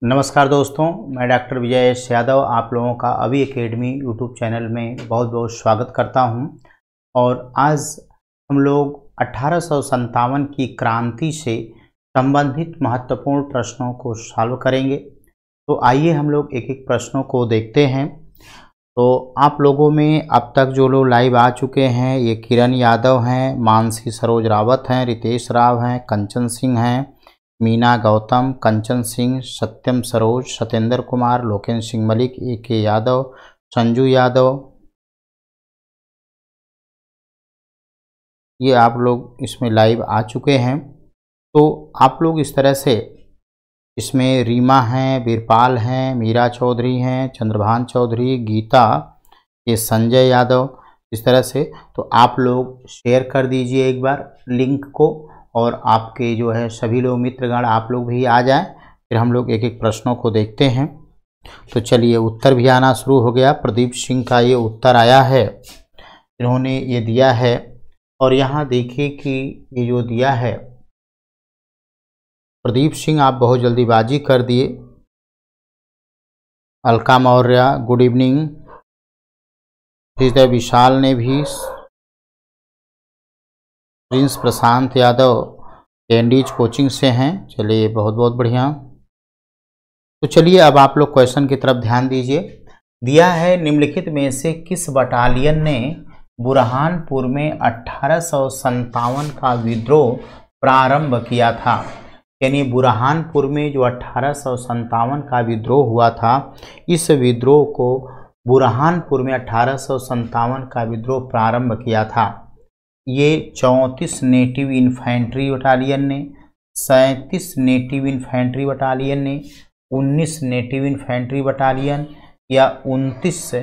नमस्कार दोस्तों, मैं डॉक्टर विजय एस यादव आप लोगों का अभी एकेडमी यूट्यूब चैनल में बहुत बहुत स्वागत करता हूं। और आज हम लोग 1857 की क्रांति से संबंधित महत्वपूर्ण प्रश्नों को सॉल्व करेंगे। तो आइए हम लोग एक एक प्रश्नों को देखते हैं। तो आप लोगों में अब तक जो लोग लाइव आ चुके हैं, ये किरण यादव हैं, मानसी सरोज रावत हैं, रितेश राव हैं, कंचन सिंह हैं, मीना गौतम, कंचन सिंह, सत्यम सरोज, सत्येंद्र कुमार, लोकेंद्र सिंह मलिक, ए.के. यादव, संजू यादव, ये आप लोग इसमें लाइव आ चुके हैं। तो आप लोग इस तरह से इसमें रीमा हैं, वीरपाल हैं, मीरा चौधरी हैं, चंद्रभान चौधरी, गीता, ये संजय यादव, इस तरह से। तो आप लोग शेयर कर दीजिए एक बार लिंक को, और आपके जो है सभी लोग मित्रगण आप लोग भी आ जाएं। फिर हम लोग एक एक प्रश्नों को देखते हैं। तो चलिए, उत्तर भी आना शुरू हो गया। प्रदीप सिंह का ये उत्तर आया है, इन्होंने ये दिया है। और यहाँ देखिए कि ये जो दिया है प्रदीप सिंह, आप बहुत जल्दीबाजी कर दिए। Alka Maurya, good evening. हृदय विशाल ने भी, प्रिंस प्रशांत यादव कैंडीज कोचिंग से हैं। चलिए, बहुत बहुत बढ़िया। तो चलिए अब आप लोग क्वेश्चन की तरफ ध्यान दीजिए। दिया है, निम्नलिखित में से किस बटालियन ने बुरहानपुर में 1857 का विद्रोह प्रारंभ किया था। यानी बुरहानपुर में जो 1857 का विद्रोह हुआ था, इस विद्रोह को बुरहानपुर में 1857 का विद्रोह प्रारंभ किया था। ये 34 नेटिव इन्फेंट्री बटालियन ने, 37 नेटिव इन्फेंट्री बटालियन ने, 19 नेटिव इन्फेंट्री बटालियन, या 29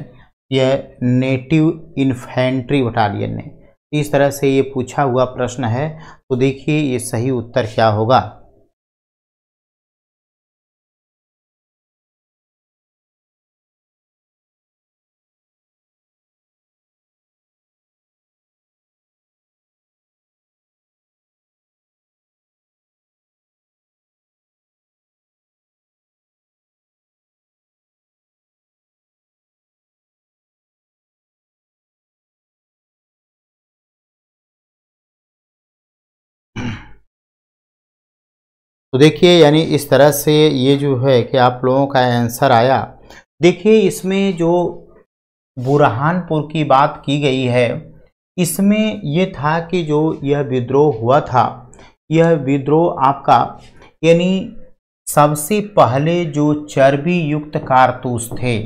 यह नेटिव इन्फेंट्री बटालियन ने। इस तरह से ये पूछा हुआ प्रश्न है। तो देखिए ये सही उत्तर क्या होगा। तो देखिए, यानी इस तरह से ये जो है कि आप लोगों का आंसर आया। देखिए, इसमें जो बुरहानपुर की बात की गई है, इसमें ये था कि जो यह विद्रोह हुआ था, यह विद्रोह आपका यानी सबसे पहले जो चर्बी युक्त कारतूस थे,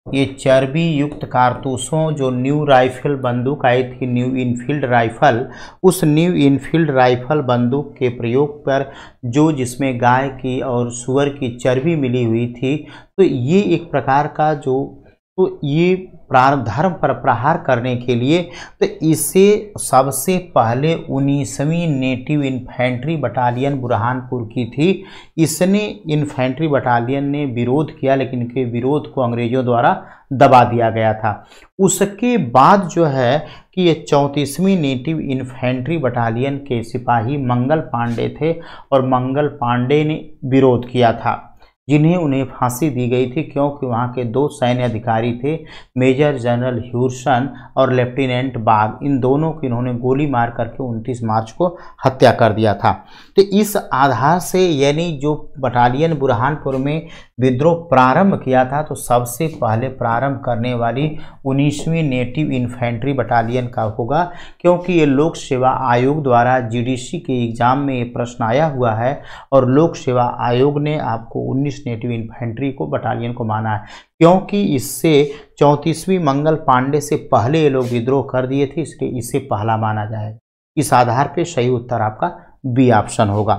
ये चर्बी युक्त कारतूसों, जो न्यू राइफल बंदूक आई थी, न्यू इनफील्ड राइफल, उस न्यू इनफील्ड राइफल बंदूक के प्रयोग पर जो जिसमें गाय की और सूअर की चर्बी मिली हुई थी, तो ये एक प्रकार का जो, तो ये धर्म पर प्रहार करने के लिए, तो इसे सबसे पहले 19वीं नेटिव इन्फेंट्री बटालियन बुरहानपुर की थी। इसने इन्फेंट्री बटालियन ने विरोध किया, लेकिन इनके विरोध को अंग्रेजों द्वारा दबा दिया गया था। उसके बाद जो है कि ये 34वीं नेटिव इन्फेंट्री बटालियन के सिपाही मंगल पांडे थे, और मंगल पांडे ने विरोध किया था, जिन्हें उन्हें फांसी दी गई थी, क्योंकि वहाँ के दो सैन्य अधिकारी थे, मेजर जनरल ह्यूरसन और लेफ्टिनेंट बाग। इन दोनों की इन्होंने गोली मार करके 29 मार्च को हत्या कर दिया था। तो इस आधार से यानी जो बटालियन बुरहानपुर में विद्रोह प्रारंभ किया था, तो सबसे पहले प्रारंभ करने वाली 19वीं नेटिव इन्फेंट्री बटालियन का होगा, क्योंकि ये लोक सेवा आयोग द्वारा जीडीसी के एग्जाम में ये प्रश्न आया हुआ है, और लोक सेवा आयोग ने आपको 19 नेटिव इन्फेंट्री को बटालियन को माना है, क्योंकि इससे 34वीं मंगल पांडे से पहले ये लोग विद्रोह कर दिए थे, इसलिए इसे पहला माना जाएगा। इस आधार पे सही उत्तर आपका बी ऑप्शन होगा।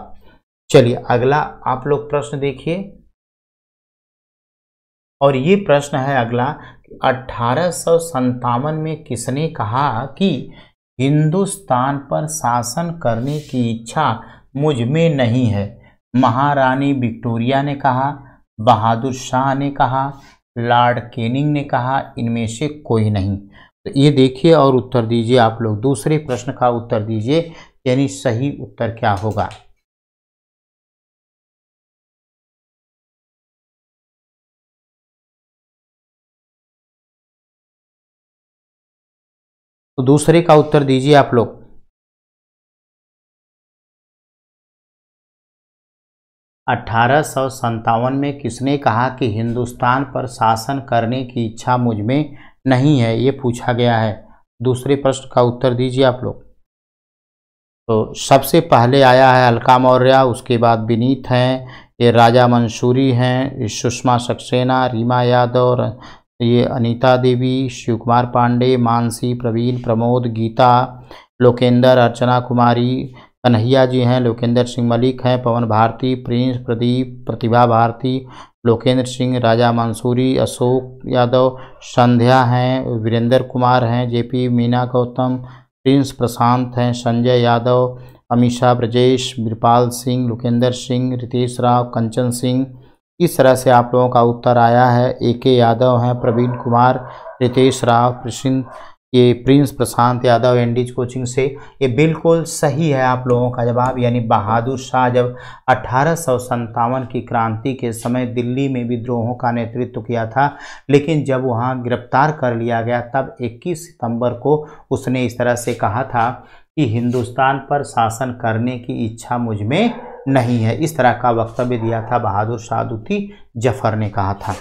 चलिए अगला आप लोग प्रश्न देखिए, और ये प्रश्न है अगला, 1857 में किसने कहा कि हिंदुस्तान पर शासन करने की इच्छा मुझ में नहीं है। महारानी विक्टोरिया ने कहा, बहादुर शाह ने कहा, लॉर्ड कैनिंग ने कहा, इनमें से कोई नहीं। तो ये देखिए और उत्तर दीजिए आप लोग। दूसरे प्रश्न का उत्तर दीजिए, यानी सही उत्तर क्या होगा। तो दूसरे का उत्तर दीजिए आप लोग। 1857 में किसने कहा कि हिंदुस्तान पर शासन करने की इच्छा मुझ में नहीं है, ये पूछा गया है। दूसरे प्रश्न का उत्तर दीजिए आप लोग। तो सबसे पहले आया है अलका मौर्य, उसके बाद विनीत हैं, ये राजा मंसूरी हैं, सुषमा सक्सेना, रीमा यादव और ये अनीता देवी, शिव कुमार पांडे, मानसी, प्रवीण, प्रमोद, गीता, लोकेंद्र, अर्चना कुमारी, कन्हैया जी हैं, लोकेंद्र सिंह मलिक हैं, पवन भारती, प्रिंस, प्रदीप, प्रतिभा भारती, लोकेंद्र सिंह, राजा मंसूरी, अशोक यादव, संध्या हैं, वीरेंद्र कुमार हैं, जेपी मीना गौतम, प्रिंस प्रशांत हैं, संजय यादव, अमीषा ब्रजेश, बिरपाल सिंह, लोकेंद्र सिंह, रितेश राव, कंचन सिंह। इस तरह से आप लोगों का उत्तर आया है। AK यादव हैं, प्रवीण कुमार, रितेश राव, ये प्रिंस प्रशांत यादव एनडीज कोचिंग से। ये बिल्कुल सही है आप लोगों का जवाब, यानी बहादुर शाह जब 1857 की क्रांति के समय दिल्ली में विद्रोहों का नेतृत्व किया था, लेकिन जब वहां गिरफ्तार कर लिया गया तब 21 सितंबर को उसने इस तरह से कहा था कि हिंदुस्तान पर शासन करने की इच्छा मुझ में नहीं है। इस तरह का वक्तव्य दिया था बहादुर शाह दुती जफर ने कहा था।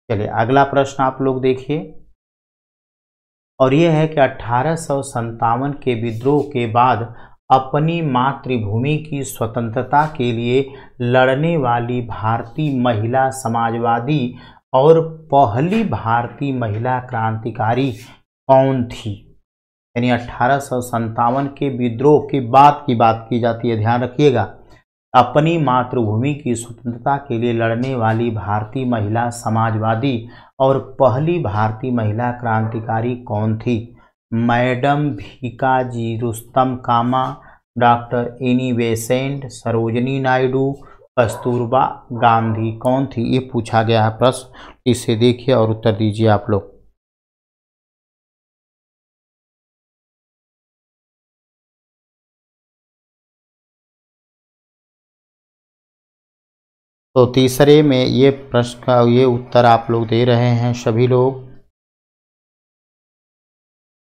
चलिए अगला प्रश्न आप लोग देखिए, और यह है कि 1857 के विद्रोह के बाद अपनी मातृभूमि की स्वतंत्रता के लिए लड़ने वाली भारतीय महिला समाजवादी और पहली भारतीय महिला क्रांतिकारी कौन थी? यानी 1857 के विद्रोह के बाद की बात की जाती है, ध्यान रखिएगा। अपनी मातृभूमि की स्वतंत्रता के लिए लड़ने वाली भारतीय महिला समाजवादी और पहली भारतीय महिला क्रांतिकारी कौन थी? Madam Bhikaji Rustam Cama, doctor Annie Besant, Sarojini Naidu, Kasturba Gandhi कौन थी? ये पूछा गया है प्रश्न, इसे देखिए और उत्तर दीजिए आप लोग। तो तीसरे में ये प्रश्न का ये उत्तर आप लोग दे रहे हैं सभी लोग,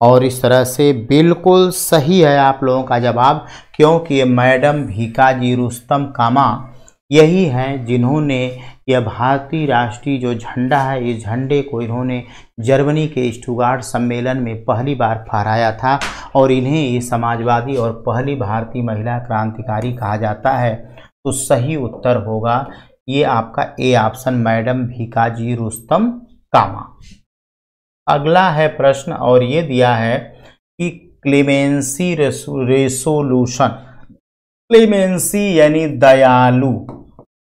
और इस तरह से बिल्कुल सही है आप लोगों का जवाब, क्योंकि ये मैडम भीकाजी रुस्तम कामा यही हैं जिन्होंने यह भारतीय राष्ट्रीय जो झंडा है, इस झंडे को इन्होंने जर्मनी के स्टुटगार्ट सम्मेलन में पहली बार फहराया था, और इन्हें ये समाजवादी और पहली भारतीय महिला क्रांतिकारी कहा जाता है। तो सही उत्तर होगा ये आपका A option, madam Bhikaji Rustam Cama. अगला है प्रश्न, और ये दिया है कि क्लेमेंसी रेसोल्यूशन, क्लेमेंसी यानी दयालु,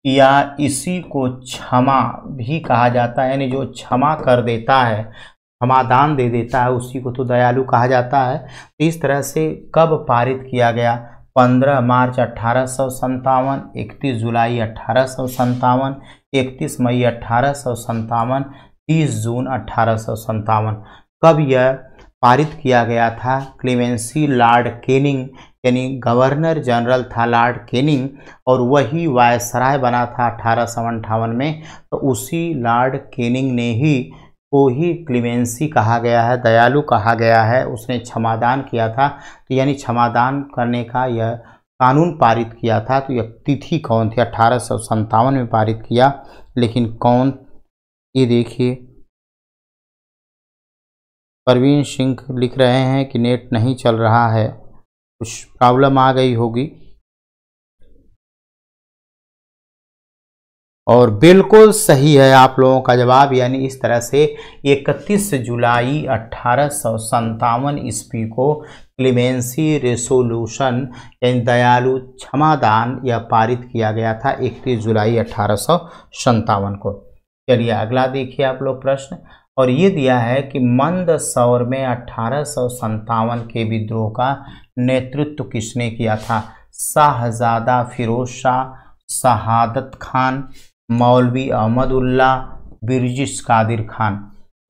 या इसी को क्षमा भी कहा जाता है, यानी जो क्षमा कर देता है, क्षमादान दे देता है, उसी को तो दयालु कहा जाता है। तो इस तरह से कब पारित किया गया? 15 मार्च 1857, 31 जुलाई 1857, 31 मई 1857, 30 जून 1857। कब यह पारित किया गया था? क्लेमेंसी लॉर्ड कैनिंग, यानी गवर्नर जनरल था लॉर्ड कैनिंग, और वही वायसराय बना था 1858 में। तो उसी लॉर्ड कैनिंग ने ही को ही क्लेमेंसी कहा गया है, दयालु कहा गया है। उसने क्षमादान किया था, तो यानी क्षमादान करने का यह कानून पारित किया था। तो यह तिथि कौन थी? 1857 में पारित किया, लेकिन कौन? ये देखिए, परवीन सिंह लिख रहे हैं कि नेट नहीं चल रहा है, कुछ प्रॉब्लम आ गई होगी। और बिल्कुल सही है आप लोगों का जवाब, यानी इस तरह से 31 जुलाई 1857 ईस्वी को क्लेमेंसी रेसोल्यूशन यानी दयालु क्षमादान यह पारित किया गया था 31 जुलाई 1857 को। चलिए अगला देखिए आप लोग प्रश्न, और ये दिया है कि मंदसौर में 1857 के विद्रोह का नेतृत्व किसने किया था? शाहजादा फिरोज शाह, शहादत खान, मौलवी अहमदुल्ला, बिरजिश कादिर खान।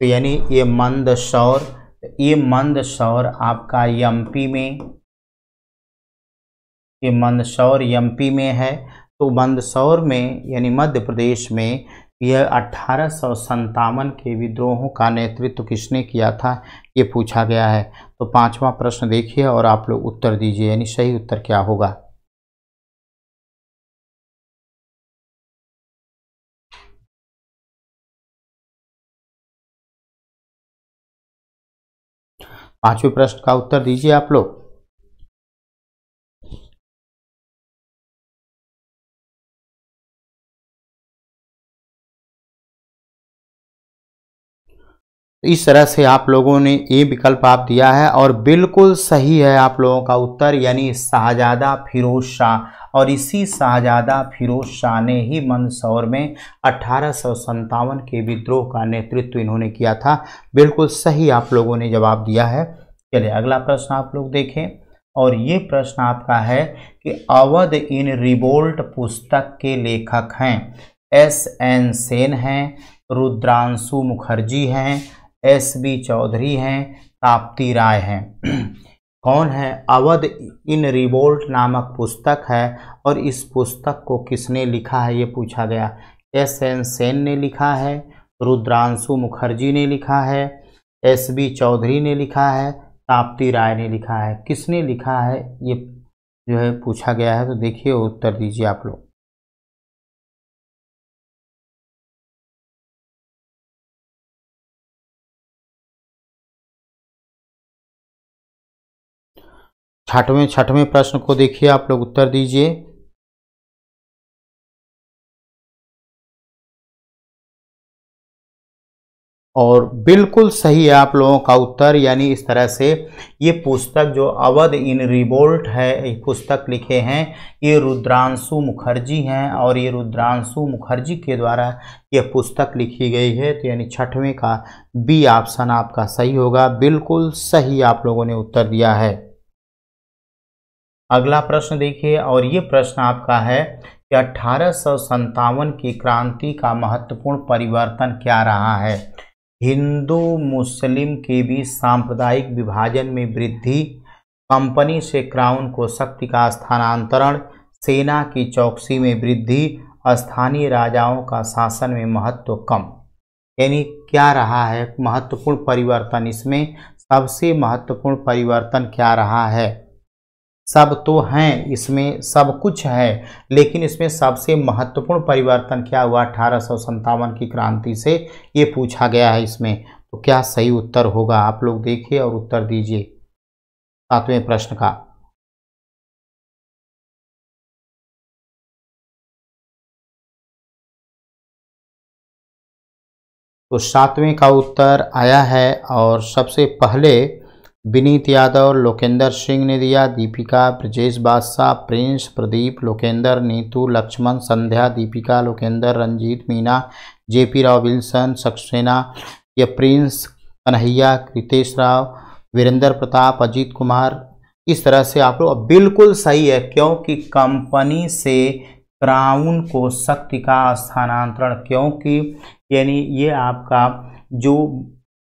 तो यानी ये मंदसौर आपका एमपी में, ये मंदसौर एमपी में है। तो मंदसौर में यानी मध्य प्रदेश में यह 1857 के विद्रोहों का नेतृत्व किसने किया था, ये पूछा गया है। तो पांचवा प्रश्न देखिए और आप लोग उत्तर दीजिए, यानी सही उत्तर क्या होगा। पांचवें प्रश्न का उत्तर दीजिए आप लोग। इस तरह से आप लोगों ने ये विकल्प आप दिया है और बिल्कुल सही है आप लोगों का उत्तर, यानी शाहजादा फिरोज शाह। और इसी शाहजादा फिरोज शाह ने ही मंदसौर में 1857 के विद्रोह का नेतृत्व इन्होंने किया था। बिल्कुल सही आप लोगों ने जवाब दिया है। चलिए अगला प्रश्न आप लोग देखें, और ये प्रश्न आपका है कि अवध इन रिवोल्ट पुस्तक के लेखक हैं। S.N. सेन हैं, रुद्रांशु मुखर्जी हैं, S.B. चौधरी हैं, ताप्ती राय हैं। कौन है? अवध इन रिवोल्ट नामक पुस्तक है और इस पुस्तक को किसने लिखा है, ये पूछा गया। S.N. सेन ने लिखा है, रुद्रांशु मुखर्जी ने लिखा है, S.B. चौधरी ने लिखा है, ताप्ती राय ने लिखा है। किसने लिखा है ये जो है पूछा गया है। तो देखिए उत्तर दीजिए आप लोग। छठवें प्रश्न को देखिए आप लोग, उत्तर दीजिए। और बिल्कुल सही है आप लोगों का उत्तर, यानी इस तरह से ये पुस्तक जो अवध इन रिवोल्ट है, ये पुस्तक लिखे हैं ये रुद्रांशु मुखर्जी हैं और ये रुद्रांशु मुखर्जी के द्वारा ये पुस्तक लिखी गई है। तो यानी छठवें का बी ऑप्शन आपका सही होगा। बिल्कुल सही आप लोगों ने उत्तर दिया है। अगला प्रश्न देखिए, और ये प्रश्न आपका है कि 1857 की क्रांति का महत्वपूर्ण परिवर्तन क्या रहा है। हिंदू मुस्लिम के बीच सांप्रदायिक विभाजन में वृद्धि, कंपनी से क्राउन को शक्ति का स्थानांतरण, सेना की चौकसी में वृद्धि, स्थानीय राजाओं का शासन में महत्व कम। यानी क्या रहा है महत्वपूर्ण परिवर्तन, इसमें सबसे महत्वपूर्ण परिवर्तन क्या रहा है। सब तो हैं, इसमें सब कुछ है, लेकिन इसमें सबसे महत्वपूर्ण परिवर्तन क्या हुआ 1857 की क्रांति से, ये पूछा गया है इसमें। तो क्या सही उत्तर होगा, आप लोग देखिए और उत्तर दीजिए सातवें प्रश्न का। तो सातवें का उत्तर आया है और सबसे पहले विनीत यादव, लोकेंद्र सिंह ने दिया, दीपिका, ब्रजेश बादशाह, प्रिंस, प्रदीप, लोकेंद्र, नीतू, लक्ष्मण, संध्या, दीपिका, लोकेंद्र, रंजीत, मीना, जेपी राव, विल्सन, सक्सेना, ये प्रिंस, कन्हैया, कृतेश राव, वीरेंद्र प्रताप, अजीत कुमार। इस तरह से आप लोग बिल्कुल सही है, क्योंकि कंपनी से क्राउन को शक्ति का स्थानांतरण, क्योंकि यानी ये आपका जो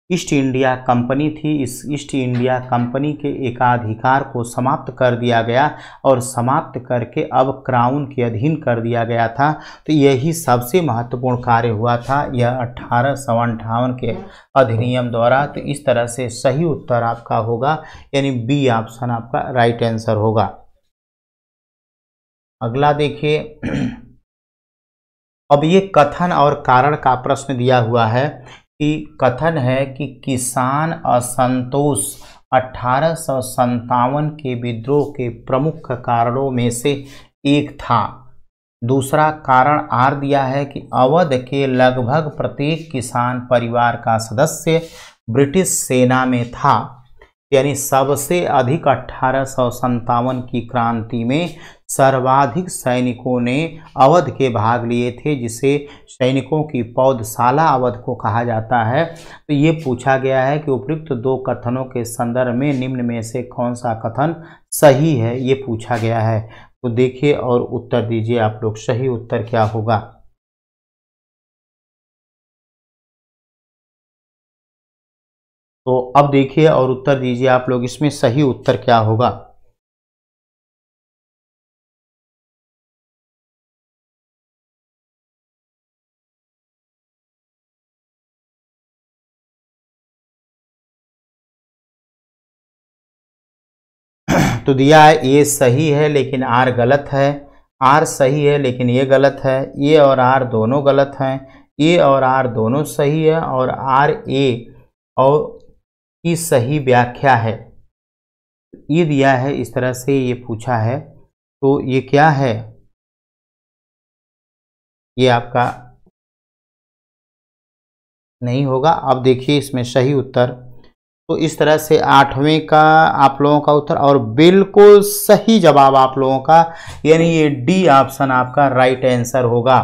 ईस्ट इंडिया कंपनी थी, इस ईस्ट इंडिया कंपनी के एकाधिकार को समाप्त कर दिया गया और समाप्त करके अब क्राउन के अधीन कर दिया गया था। तो यही सबसे महत्वपूर्ण कार्य हुआ था यह 1858 के अधिनियम द्वारा। तो इस तरह से सही उत्तर आपका होगा, यानी बी ऑप्शन आपका राइट आंसर होगा। अगला देखिए, अब ये कथन और कारण का प्रश्न दिया हुआ है कि कथन है कि किसान असंतोष 1857 के विद्रोह के प्रमुख कारणों में से एक था। दूसरा कारण आर दिया है कि अवध के लगभग प्रत्येक किसान परिवार का सदस्य ब्रिटिश सेना में था, यानी सबसे अधिक 1857 की क्रांति में सर्वाधिक सैनिकों ने अवध के भाग लिए थे, जिसे सैनिकों की पौधशाला अवध को कहा जाता है। तो ये पूछा गया है कि उपयुक्त दो कथनों के संदर्भ में निम्न में से कौन सा कथन सही है, ये पूछा गया है। तो देखिए और उत्तर दीजिए आप लोग, सही उत्तर क्या होगा। तो अब देखिए और उत्तर दीजिए आप लोग, इसमें सही उत्तर क्या होगा। तो दिया है ए सही है लेकिन आर गलत है, आर सही है लेकिन ये गलत है, ए और आर दोनों गलत हैं, ए और आर दोनों सही है और आर ए और की सही व्याख्या है। ये दिया है, इस तरह से ये पूछा है। तो ये क्या है, ये आपका नहीं होगा। अब देखिए इसमें सही उत्तर, तो इस तरह से 8वें का आप लोगों का उत्तर और बिल्कुल सही जवाब आप लोगों का, यानी ये डी ऑप्शन आपका राइट आंसर होगा।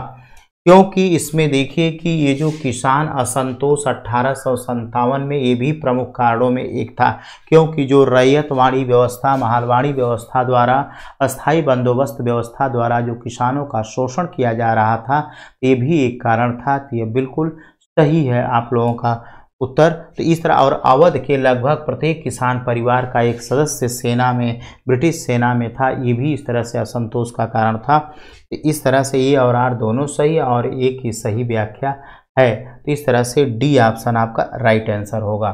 क्योंकि इसमें देखिए कि ये जो किसान असंतोष 1857 में, ये भी प्रमुख कारणों में एक था, क्योंकि जो रैयतवाड़ी व्यवस्था, महलवाड़ी व्यवस्था द्वारा, अस्थाई बंदोबस्त व्यवस्था द्वारा जो किसानों का शोषण किया जा रहा था, ये भी एक कारण था। तो ये बिल्कुल सही है आप लोगों का उत्तर। तो इस तरह, और अवध के लगभग प्रत्येक किसान परिवार का एक सदस्य सेना में, ब्रिटिश सेना में था, ये भी इस तरह से असंतोष का कारण था। तो इस तरह से ए और आर दोनों सही और ए की सही व्याख्या है। तो इस तरह से डी ऑप्शन आपका राइट आंसर होगा।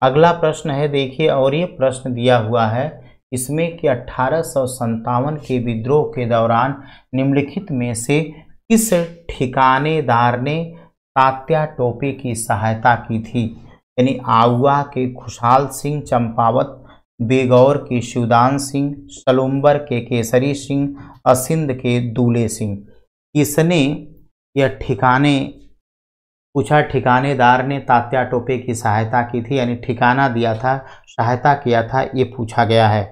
अगला प्रश्न है देखिए, और ये प्रश्न दिया हुआ है इसमें कि 1857 के विद्रोह के दौरान निम्नलिखित में से किस ठिकानेदार ने तात्या टोपे की सहायता की थी? यानी आउवा के खुशहाल सिंह चंपावत, बेगौर के शिवदान सिंह, सलुम्बर के केसरी सिंह, असिंध के दूले सिंह। किसने यह ठिकाने पूछा, ठिकानेदार ने तात्या टोपे की सहायता की थी, यानी ठिकाना दिया था, सहायता किया था, ये पूछा गया है।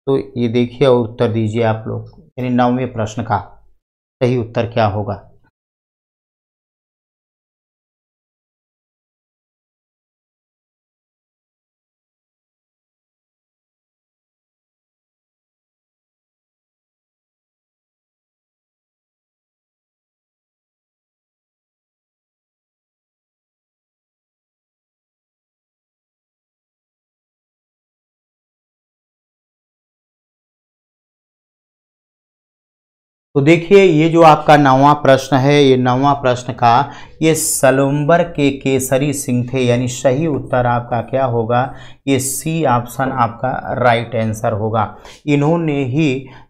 तो ये देखिए और उत्तर दीजिए आप लोग, यानी 9वें प्रश्न का सही उत्तर क्या होगा। तो देखिए ये जो आपका 9वां प्रश्न है, ये 9वां प्रश्न का ये सलुम्बर के केसरी सिंह थे, यानी सही उत्तर आपका क्या होगा, ये सी ऑप्शन आपका राइट आंसर होगा। इन्होंने ही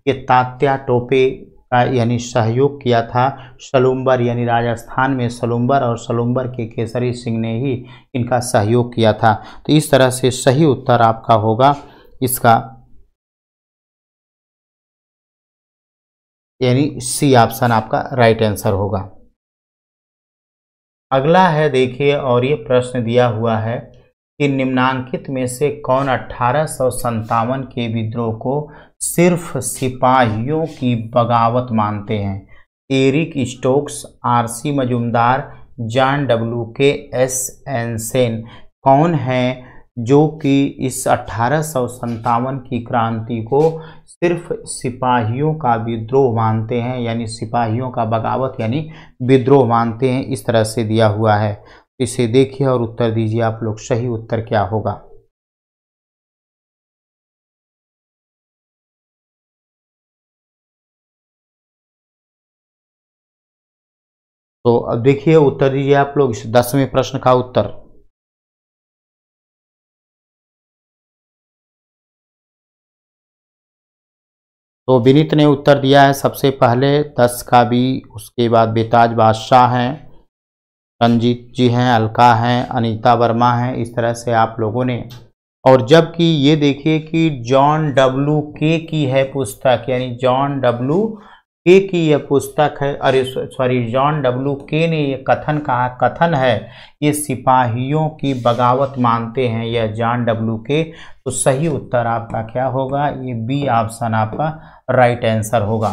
ये तात्या टोपे का यानी सहयोग किया था। सलुम्बर यानी राजस्थान में सलुम्बर और सलुम्बर के केसरी सिंह ने ही इनका सहयोग किया था। तो इस तरह से सही उत्तर आपका होगा इसका, यानी सी ऑप्शन आपका राइट आंसर होगा। अगला है देखिए, और ये प्रश्न दिया हुआ है कि निम्नांकित में से कौन 1857 के विद्रोह को सिर्फ सिपाहियों की बगावत मानते हैं? Eric Stokes, RC Majumdar, John W Kaye एनसेन। कौन है जो कि इस 1857 की क्रांति को सिर्फ सिपाहियों का विद्रोह मानते हैं, यानी सिपाहियों का बगावत यानी विद्रोह मानते हैं, इस तरह से दिया हुआ है। इसे देखिए और उत्तर दीजिए आप लोग, सही उत्तर क्या होगा। तो अब देखिए उत्तर दीजिए आप लोग इस 10वें प्रश्न का उत्तर। तो विनीत ने उत्तर दिया है सबसे पहले, 10 का भी, उसके बाद बेताज बादशाह हैं, रंजीत जी हैं, अलका हैं, अनीता वर्मा हैं, इस तरह से आप लोगों ने। और जबकि ये देखिए कि जॉन डब्ल्यू के की है पुस्तक, यानी जॉन डब्ल्यू के की यह पुस्तक है, अरे सॉरी, जॉन डब्ल्यू के ने ये कथन कहा, कथन है ये सिपाहियों की बगावत मानते हैं, यह जॉन डब्ल्यू के। तो सही उत्तर आपका क्या होगा, ये बी ऑप्शन आपका राइट आंसर होगा।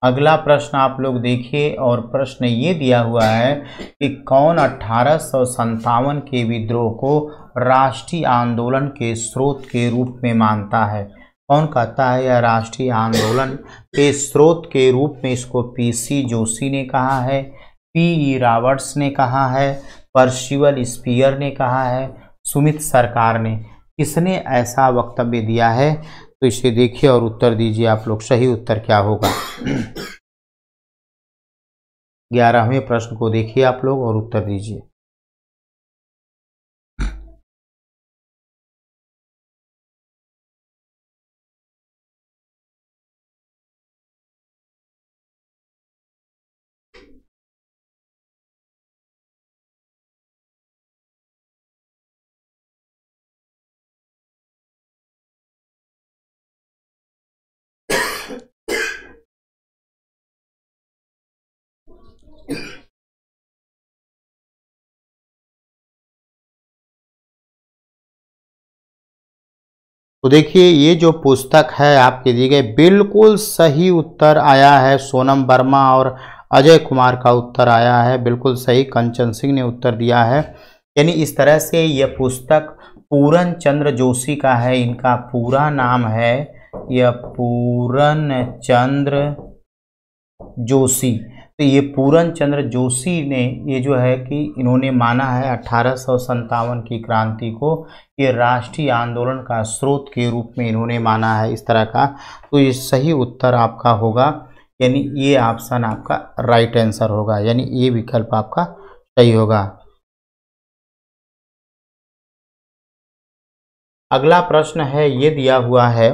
अगला प्रश्न आप लोग देखिए, और प्रश्न ये दिया हुआ है कि कौन 1857 के विद्रोह को राष्ट्रीय आंदोलन के स्रोत के रूप में मानता है? कौन कहता है यह राष्ट्रीय आंदोलन के स्रोत के रूप में? इसको पीसी जोशी ने कहा है, पी रॉबर्ट्स ने कहा है, पर्सिवल स्पीयर ने कहा है, सुमित सरकार ने। किसने ऐसा वक्तव्य दिया है? तो इसे देखिए और उत्तर दीजिए आप लोग, सही उत्तर क्या होगा। 11वें प्रश्न को देखिए आप लोग और उत्तर दीजिए। तो देखिए ये जो पुस्तक है आपके दिए गए, बिल्कुल सही उत्तर आया है सोनम वर्मा और अजय कुमार का उत्तर आया है, बिल्कुल सही। कंचन सिंह ने उत्तर दिया है। यानी इस तरह से यह पुस्तक पूरन चंद्र जोशी का है, इनका पूरा नाम है यह पूरन चंद्र जोशी। तो ये पूरन चंद्र जोशी ने ये जो है कि इन्होंने माना है 1857 की क्रांति को ये राष्ट्रीय आंदोलन का स्रोत के रूप में इन्होंने माना है, इस तरह का। तो ये सही उत्तर आपका होगा, यानी ये ऑप्शन आपका राइट आंसर होगा, यानी ये विकल्प आपका सही होगा। अगला प्रश्न है, ये दिया हुआ है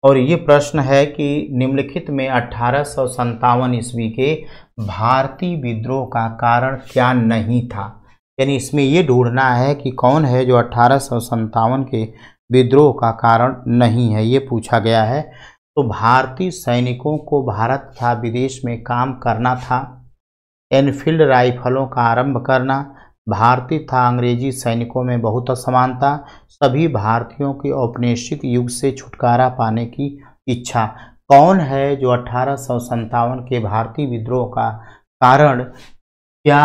और ये प्रश्न है कि निम्नलिखित में 1857 ईस्वी के भारतीय विद्रोह का कारण क्या नहीं था। यानी इसमें ये ढूंढना है कि कौन है जो 1857 के विद्रोह का कारण नहीं है, ये पूछा गया है। तो भारतीय सैनिकों को भारत तथा विदेश में काम करना था, एनफील्ड राइफलों का आरंभ करना, भारतीय तथा अंग्रेजी सैनिकों में बहुत असमानता, सभी भारतीयों की औपनिवेशिक युग से छुटकारा पाने की इच्छा। कौन है जो 1857 के भारतीय विद्रोह का कारण क्या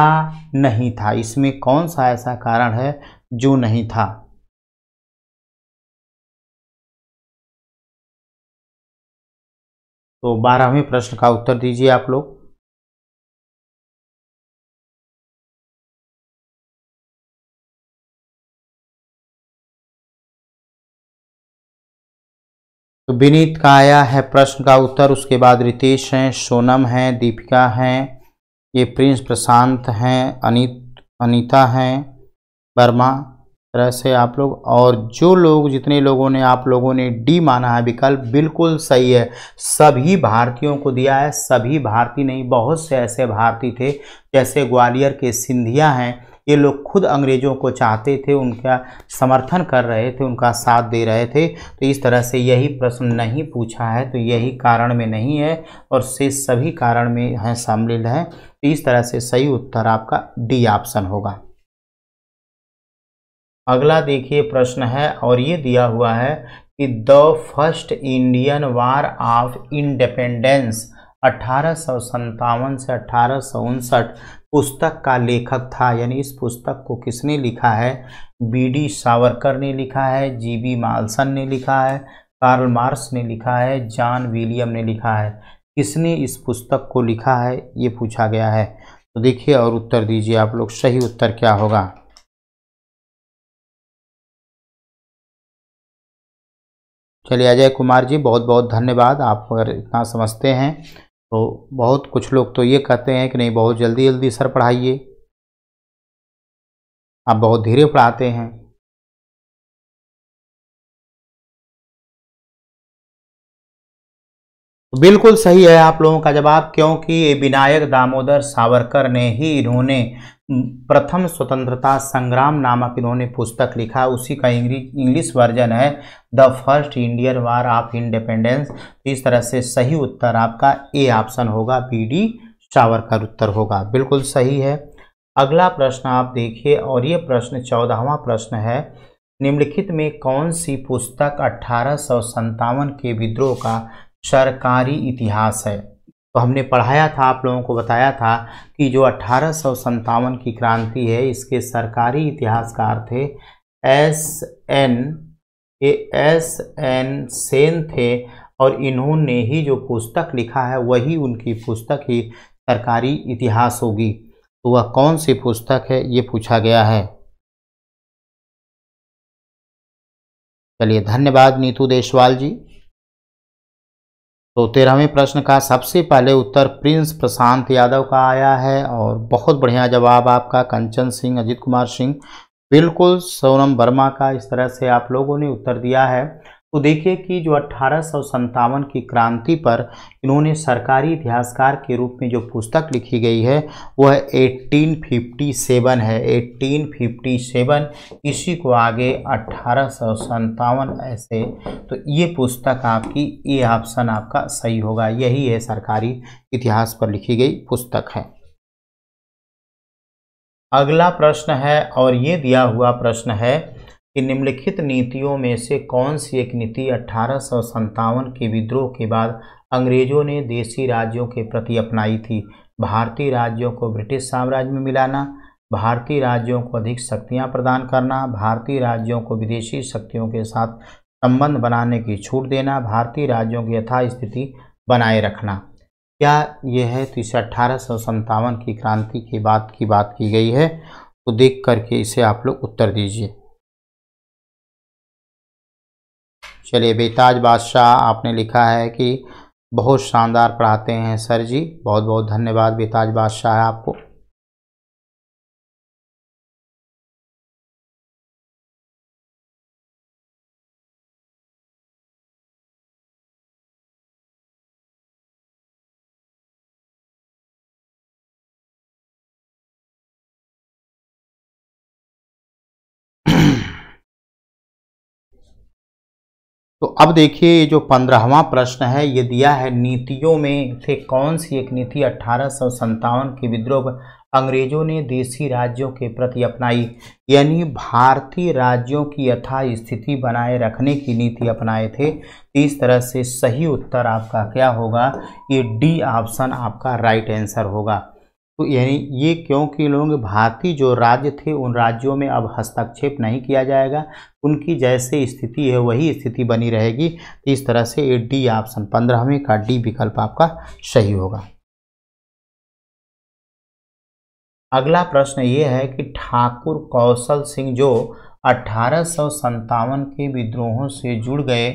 नहीं था, इसमें कौन सा ऐसा कारण है जो नहीं था। तो 12वें प्रश्न का उत्तर दीजिए आप लोग। तो विनीत का आया है प्रश्न का उत्तर, उसके बाद रितेश हैं, सोनम हैं, दीपिका हैं, ये प्रिंस प्रशांत हैं, अनीता हैं, वर्मा, तरह से आप लोग। और जो लोग जितने लोगों ने आप लोगों ने डी माना है विकल्प, बिल्कुल सही है। सभी भारतीयों को दिया है, सभी भारतीय नहीं, बहुत से ऐसे भारतीय थे जैसे ग्वालियर के सिंधिया हैं, ये लोग खुद अंग्रेजों को चाहते थे, उनका समर्थन कर रहे थे, उनका साथ दे रहे थे। तो इस तरह से यही प्रश्न नहीं पूछा है, तो यही कारण में नहीं है और से सभी कारण में है शामिल है। तो इस तरह से सही उत्तर आपका डी ऑप्शन होगा। अगला देखिए प्रश्न है और ये दिया हुआ है कि the first Indian war of independence 1857 से 1859 पुस्तक का लेखक था। यानी इस पुस्तक को किसने लिखा है, बी.डी. सावरकर ने लिखा है, जी.बी. माल्सन ने लिखा है, कार्ल मार्क्स ने लिखा है, जॉन विलियम ने लिखा है। किसने इस पुस्तक को लिखा है ये पूछा गया है। तो देखिए और उत्तर दीजिए आप लोग, सही उत्तर क्या होगा। चलिए अजय कुमार जी बहुत बहुत धन्यवाद, आप अगर इतना समझते हैं तो। बहुत कुछ लोग तो ये कहते हैं कि नहीं बहुत जल्दी जल्दी सर पढ़ाइए, आप बहुत धीरे पढ़ाते हैं। बिल्कुल सही है आप लोगों का जवाब, क्योंकि विनायक दामोदर सावरकर ने ही इन्होंने प्रथम स्वतंत्रता संग्राम नामक इन्होंने पुस्तक लिखा, उसी का इंग्लिश वर्जन है the first Indian war of independence. इस तरह से सही उत्तर आपका ए ऑप्शन होगा, बी.डी. सावरकर उत्तर होगा, बिल्कुल सही है। अगला प्रश्न आप देखिए और ये प्रश्न 14वां प्रश्न है, निम्नलिखित में कौन सी पुस्तक 1857 के विद्रोह का सरकारी इतिहास है। तो हमने पढ़ाया था, आप लोगों को बताया था कि जो 1857 की क्रांति है इसके सरकारी इतिहास का अर्थ है एस.एन. सेन थे और इन्होंने ही जो पुस्तक लिखा है वही उनकी पुस्तक ही सरकारी इतिहास होगी। तो वह कौन सी पुस्तक है ये पूछा गया है। चलिए धन्यवाद नीतू देशवाल जी। तो 13वें प्रश्न का सबसे पहले उत्तर प्रिंस प्रशांत यादव का आया है और बहुत बढ़िया जवाब आपका, कंचन सिंह, अजीत कुमार सिंह, बिल्कुल सोनम वर्मा का। इस तरह से आप लोगों ने उत्तर दिया है। तो देखिए कि जो 1857 की क्रांति पर इन्होंने सरकारी इतिहासकार के रूप में जो पुस्तक लिखी गई है वह 1857 है। 1857, इसी को आगे 1857 ऐसे, तो ये पुस्तक आपकी, ये ऑप्शन आपका सही होगा। यही है सरकारी इतिहास पर लिखी गई पुस्तक है। अगला प्रश्न है, और ये दिया हुआ प्रश्न है कि निम्नलिखित नीतियों में से कौन सी एक नीति 1857 के विद्रोह के बाद अंग्रेजों ने देशी राज्यों के प्रति अपनाई थी? भारतीय राज्यों को ब्रिटिश साम्राज्य में मिलाना, भारतीय राज्यों को अधिक शक्तियां प्रदान करना, भारतीय राज्यों को विदेशी शक्तियों के साथ संबंध बनाने की छूट देना, भारतीय राज्यों की यथास्थिति बनाए रखना। क्या यह है? तो इसे 1857 की क्रांति के बाद की बात की गई है, तो देख करके इसे आप लोग उत्तर दीजिए। चलिए, बेताज बादशाह आपने लिखा है कि बहुत शानदार पढ़ाते हैं सर जी, बहुत बहुत धन्यवाद बेताज बादशाह आपको। तो अब देखिए, ये जो 15वां प्रश्न है ये दिया है, नीतियों में से कौन सी एक नीति 1857 के विद्रोह पर अंग्रेजों ने देशी राज्यों के प्रति अपनाई, यानी भारतीय राज्यों की यथास्थिति बनाए रखने की नीति अपनाए थे। इस तरह से सही उत्तर आपका क्या होगा? ये डी ऑप्शन आपका राइट आंसर होगा। तो यानी ये, क्योंकि लोग भारतीय जो राज्य थे उन राज्यों में अब हस्तक्षेप नहीं किया जाएगा, उनकी जैसे स्थिति है वही स्थिति बनी रहेगी। इस तरह से ये डी ऑप्शन 15वें का डी विकल्प आपका सही होगा। अगला प्रश्न ये है कि ठाकुर कौशल सिंह जो 1857 के विद्रोहों से जुड़ गए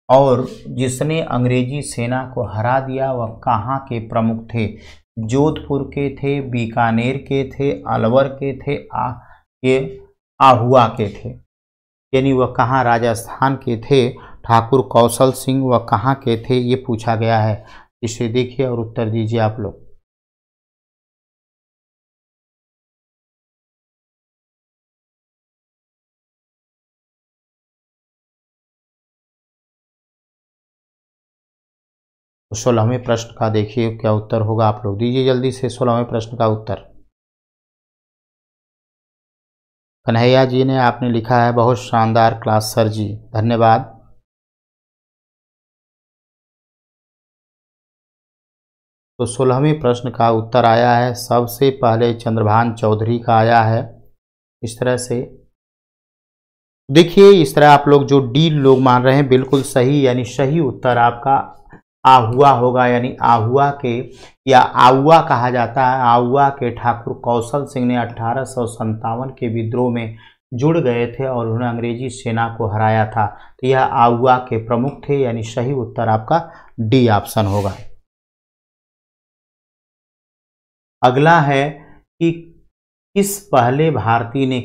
और जिसने अंग्रेजी सेना को हरा दिया, वह कहाँ के प्रमुख थे? जोधपुर के थे, बीकानेर के थे, अलवर के थे, आहुआ के थे, यानी वह कहाँ राजस्थान के थे? ठाकुर कौशल सिंह वह कहाँ के थे, ये पूछा गया है। इसे देखिए और उत्तर दीजिए आप लोग। तो 16वें प्रश्न का देखिए क्या उत्तर होगा, आप लोग दीजिए जल्दी से 16वें प्रश्न का उत्तर। कन्हैया जी ने आपने लिखा है बहुत शानदार क्लास सर जी, धन्यवाद। तो 16वें प्रश्न का उत्तर आया है, सबसे पहले चंद्रभान चौधरी का आया है। इस तरह से देखिए, इस तरह आप लोग जो डी लोग मान रहे हैं बिल्कुल सही, यानी सही उत्तर आपका आहुआ होगा, यानी आहुआ के या आहुआ कहा जाता है। आहुआ के ठाकुर कौशल सिंह ने 1857 के विद्रोह में जुड़ गए थे और उन्होंने अंग्रेजी सेना को हराया था। तो यह आहुआ के प्रमुख थे, यानी सही उत्तर आपका डी ऑप्शन होगा। अगला है कि किस पहले भारतीय ने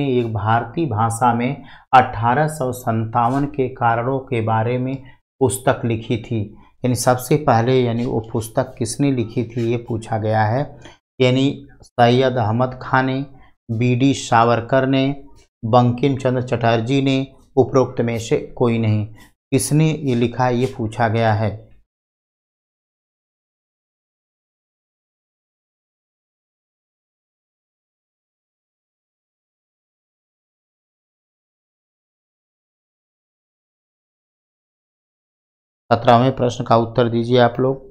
एक भारतीय भाषा में 1857 के कारणों के बारे में पुस्तक लिखी थी, यानी सबसे पहले, यानी वो पुस्तक किसने लिखी थी ये पूछा गया है। यानी सैयद अहमद खान ने, बीडी सावरकर ने, बंकिम चंद्र चटर्जी ने, उपरोक्त में से कोई नहीं। किसने ये लिखा ये पूछा गया है। सत्रहवें प्रश्न का उत्तर दीजिए आप लोग।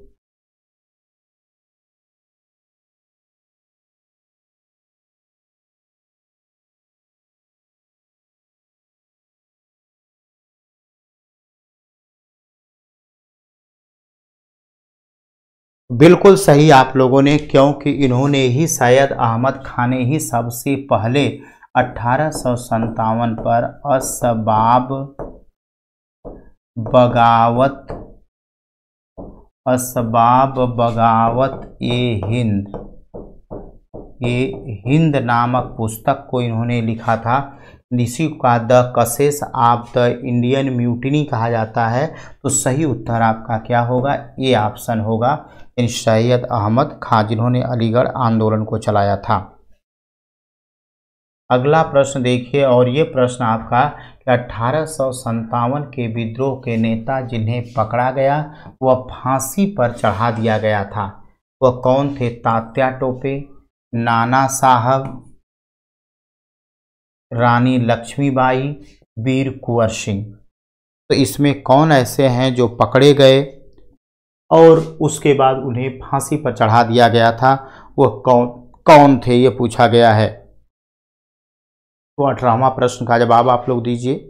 बिल्कुल सही आप लोगों ने, क्योंकि इन्होंने ही, सैयद अहमद खान ने ही सबसे पहले 1857 पर असबाब बगावत ये हिंद नामक पुस्तक को इन्होंने लिखा था। इसी का the causes of the Indian mutiny कहा जाता है। तो सही उत्तर आपका क्या होगा, ए ऑप्शन होगा, इन सैयद अहमद खां जिन्होंने अलीगढ़ आंदोलन को चलाया था। अगला प्रश्न देखिए, और ये प्रश्न आपका कि 1857 के विद्रोह के नेता जिन्हें पकड़ा गया वह फांसी पर चढ़ा दिया गया था, वह कौन थे? तात्या टोपे, नाना साहब, रानी लक्ष्मीबाई, वीर कुंवर सिंह। तो इसमें कौन ऐसे हैं जो पकड़े गए और उसके बाद उन्हें फांसी पर चढ़ा दिया गया था, वह कौन थे, ये पूछा गया है। तो 18वां प्रश्न का जवाब आप लोग दीजिए।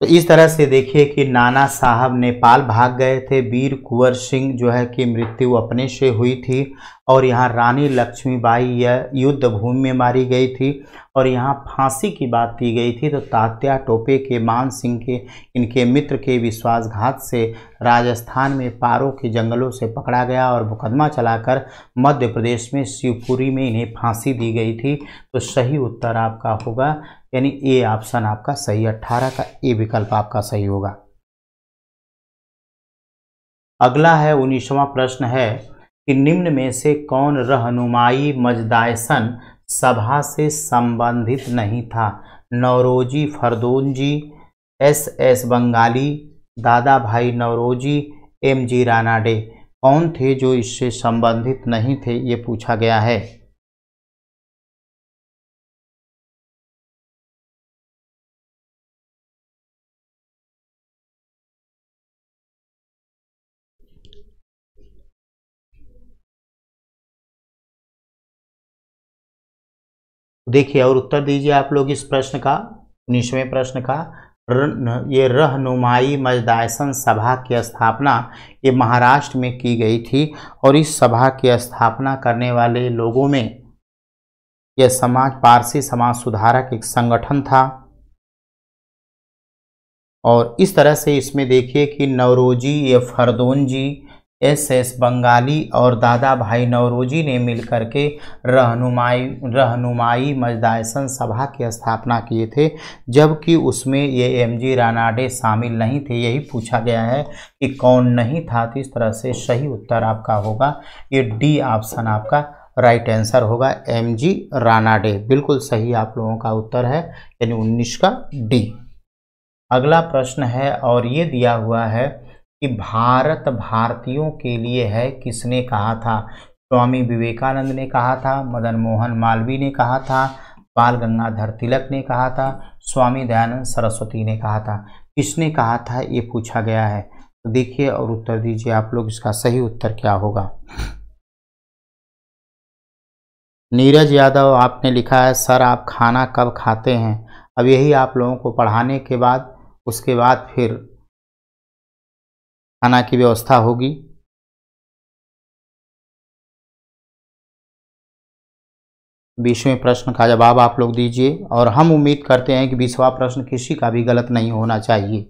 तो इस तरह से देखिए कि नाना साहब नेपाल भाग गए थे, वीर कुंवर सिंह जो है कि मृत्यु अपने से हुई थी, और यहाँ रानी लक्ष्मीबाई यह युद्ध भूमि में मारी गई थी, और यहाँ फांसी की बात की गई थी। तो तात्या टोपे के मान सिंह के इनके मित्र के विश्वासघात से राजस्थान में पारो के जंगलों से पकड़ा गया और मुकदमा चलाकर मध्य प्रदेश में शिवपुरी में इन्हें फांसी दी गई थी। तो सही उत्तर आपका होगा, यानी ए ऑप्शन आपका सही, 18 का ए विकल्प आपका सही होगा। अगला है 19वां प्रश्न है कि निम्न में से कौन रहनुमाई मजदायसन सभा से संबंधित नहीं था? नौरोजी फरदोंजी, एस बंगाली, दादा भाई नौरोजी, MG रानाडे। कौन थे जो इससे संबंधित नहीं थे, ये पूछा गया है। देखिए और उत्तर दीजिए आप लोग इस प्रश्न का, 19वें प्रश्न का। ये रहनुमाई मजदायसन सभा की स्थापना ये महाराष्ट्र में की गई थी, और इस सभा की स्थापना करने वाले लोगों में यह समाज पारसी समाज सुधारक एक संगठन था। और इस तरह से इसमें देखिए कि नौरोजी, ये फरदोंजी, एस बंगाली और दादा भाई नौरोजी ने मिलकर के रहनुमाई मजदायसन सभा की स्थापना किए थे, जबकि उसमें ये MG रानाडे शामिल नहीं थे। यही पूछा गया है कि कौन नहीं था। तो इस तरह से सही उत्तर आपका होगा, ये डी ऑप्शन आपका राइट आंसर होगा, MG रानाडे। बिल्कुल सही आप लोगों का उत्तर है, यानी 19 का डी। अगला प्रश्न है और ये दिया हुआ है कि भारत भारतीयों के लिए है किसने कहा था? स्वामी विवेकानंद ने कहा था, मदन मोहन मालवीय ने कहा था, बाल गंगाधर तिलक ने कहा था, स्वामी दयानंद सरस्वती ने कहा था। किसने कहा था, ये पूछा गया है। तो देखिए और उत्तर दीजिए आप लोग, इसका सही उत्तर क्या होगा। नीरज यादव आपने लिखा है सर आप खाना कब खाते हैं? अब यही आप लोगों को पढ़ाने के बाद उसके बाद फिर खाना की व्यवस्था होगी। बीसवें प्रश्न का जवाब आप लोग दीजिए, और हम उम्मीद करते हैं कि 20वां प्रश्न किसी का भी गलत नहीं होना चाहिए।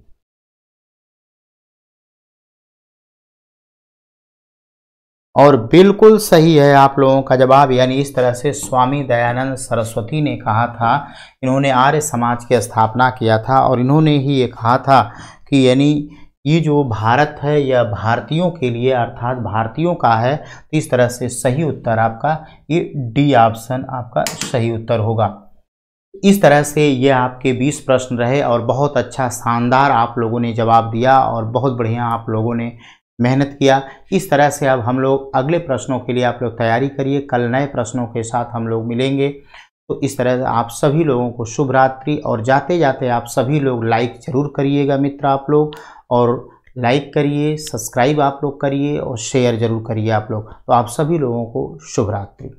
और बिल्कुल सही है आप लोगों का जवाब, यानी इस तरह से स्वामी दयानंद सरस्वती ने कहा था। इन्होंने आर्य समाज की स्थापना किया था, और इन्होंने ही ये कहा था कि यानी ये जो भारत है यह भारतीयों के लिए अर्थात भारतीयों का है। तो इस तरह से सही उत्तर आपका ये डी ऑप्शन आपका सही उत्तर होगा। इस तरह से ये आपके 20 प्रश्न रहे, और बहुत अच्छा शानदार आप लोगों ने जवाब दिया, और बहुत बढ़िया आप लोगों ने मेहनत किया। इस तरह से अब हम लोग अगले प्रश्नों के लिए आप लोग तैयारी करिए। कल नए प्रश्नों के साथ हम लोग मिलेंगे। तो इस तरह से आप सभी लोगों को शुभ रात्रि, और जाते जाते आप सभी लोग लाइक ज़रूर करिएगा मित्र आप लोग, और लाइक करिए, सब्सक्राइब आप लोग करिए, और शेयर ज़रूर करिए आप लोग। तो आप सभी लोगों को शुभ रात्रि,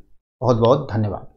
बहुत बहुत धन्यवाद।